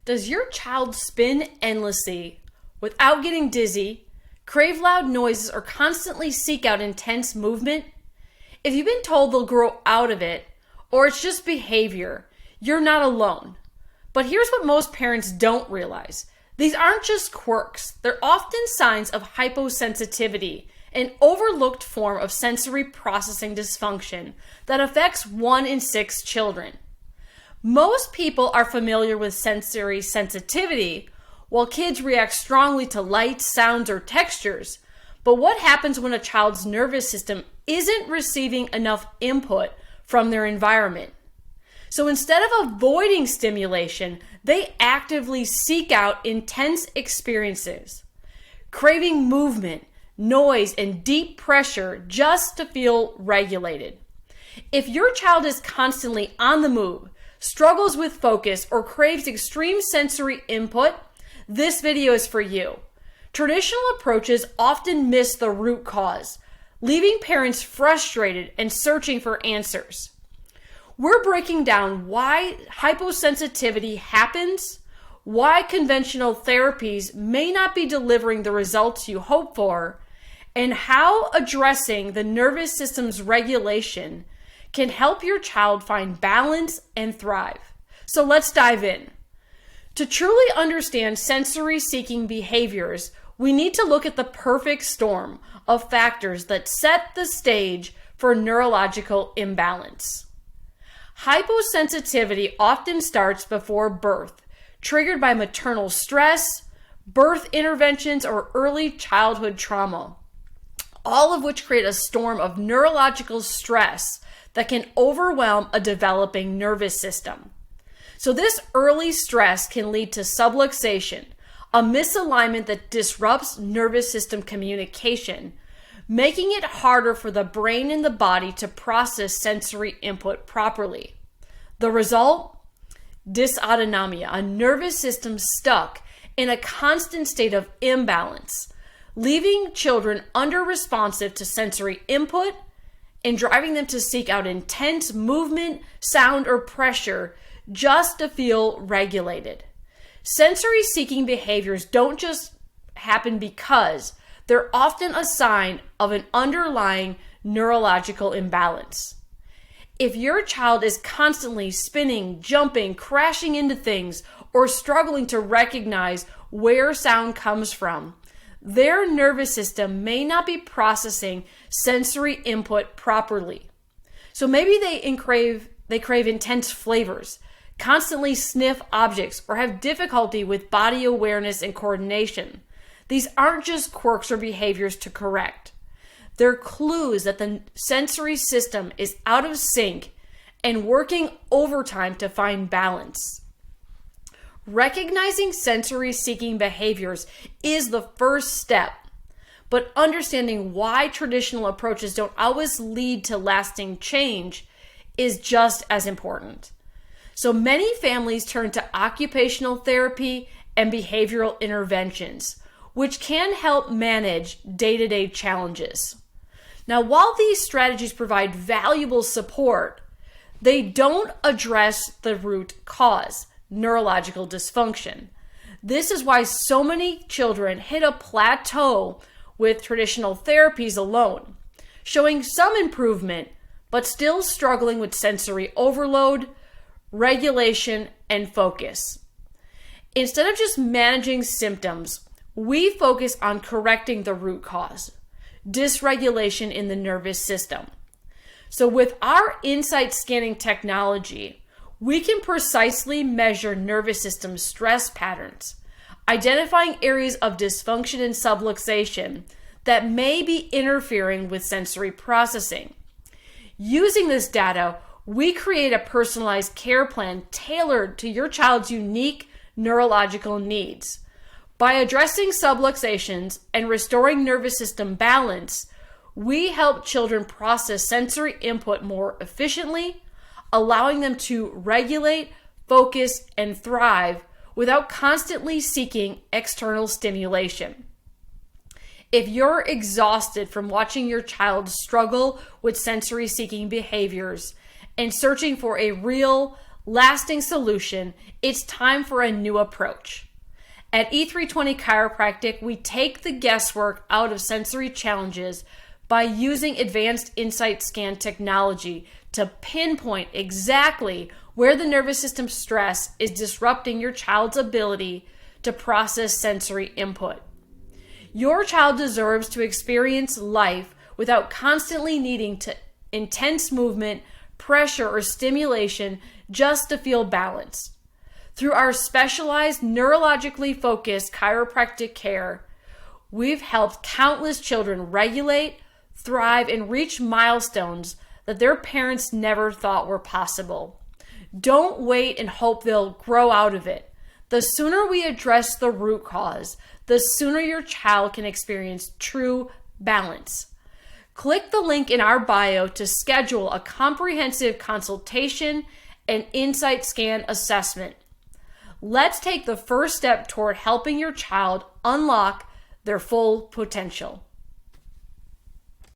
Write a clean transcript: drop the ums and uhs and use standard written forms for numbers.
Does your child spin endlessly without getting dizzy, crave loud noises, or constantly seek out intense movement? If you've been told they'll grow out of it, or it's just behavior, you're not alone. But here's what most parents don't realize. These aren't just quirks. They're often signs of hyposensitivity, an overlooked form of sensory processing dysfunction that affects 1 in 6 children. Most people are familiar with sensory sensitivity, while kids react strongly to light, sounds, or textures. But what happens when a child's nervous system isn't receiving enough input from their environment? So instead of avoiding stimulation, they actively seek out intense experiences, craving movement, noise, and deep pressure just to feel regulated. If your child is constantly on the move, struggles with focus, or craves extreme sensory input, this video is for you. Traditional approaches often miss the root cause, leaving parents frustrated and searching for answers. We're breaking down why hyposensitivity happens, why conventional therapies may not be delivering the results you hope for, and how addressing the nervous system's regulation can help your child find balance and thrive. So let's dive in. To truly understand sensory-seeking behaviors, we need to look at the perfect storm of factors that set the stage for neurological imbalance. Hyposensitivity often starts before birth, triggered by maternal stress, birth interventions, or early childhood trauma, all of which create a storm of neurological stress that can overwhelm a developing nervous system. So this early stress can lead to subluxation, a misalignment that disrupts nervous system communication, making it harder for the brain and the body to process sensory input properly. The result? Dysautonomia, a nervous system stuck in a constant state of imbalance, leaving children under-responsive to sensory input and driving them to seek out intense movement, sound, or pressure just to feel regulated. Sensory-seeking behaviors don't just happen because they're often a sign of an underlying neurological imbalance. If your child is constantly spinning, jumping, crashing into things, or struggling to recognize where sound comes from, their nervous system may not be processing sensory input properly. So maybe they crave intense flavors, constantly sniff objects, or have difficulty with body awareness and coordination. These aren't just quirks or behaviors to correct. They're clues that the sensory system is out of sync and working overtime to find balance. Recognizing sensory-seeking behaviors is the first step, but understanding why traditional approaches don't always lead to lasting change is just as important. So many families turn to occupational therapy and behavioral interventions, which can help manage day-to-day challenges. Now, while these strategies provide valuable support, they don't address the root cause, neurological dysfunction. This is why so many children hit a plateau with traditional therapies alone, showing some improvement, but still struggling with sensory overload, regulation, and focus. Instead of just managing symptoms, we focus on correcting the root cause, dysregulation in the nervous system. So with our insight scanning technology, we can precisely measure nervous system stress patterns, identifying areas of dysfunction and subluxation that may be interfering with sensory processing. Using this data, we create a personalized care plan tailored to your child's unique neurological needs. By addressing subluxations and restoring nervous system balance, we help children process sensory input more efficiently, allowing them to regulate, focus, and thrive without constantly seeking external stimulation. If you're exhausted from watching your child struggle with sensory-seeking behaviors and searching for a real, lasting solution, it's time for a new approach. At E320 Chiropractic, we take the guesswork out of sensory challenges by using advanced insight scan technology to pinpoint exactly where the nervous system stress is disrupting your child's ability to process sensory input. Your child deserves to experience life without constantly needing to intense movement, pressure, or stimulation just to feel balanced. Through our specialized neurologically focused chiropractic care, we've helped countless children regulate, thrive, and reach milestones that their parents never thought were possible. Don't wait and hope they'll grow out of it. The sooner we address the root cause, the sooner your child can experience true balance. Click the link in our bio to schedule a comprehensive consultation and insight scan assessment. Let's take the first step toward helping your child unlock their full potential.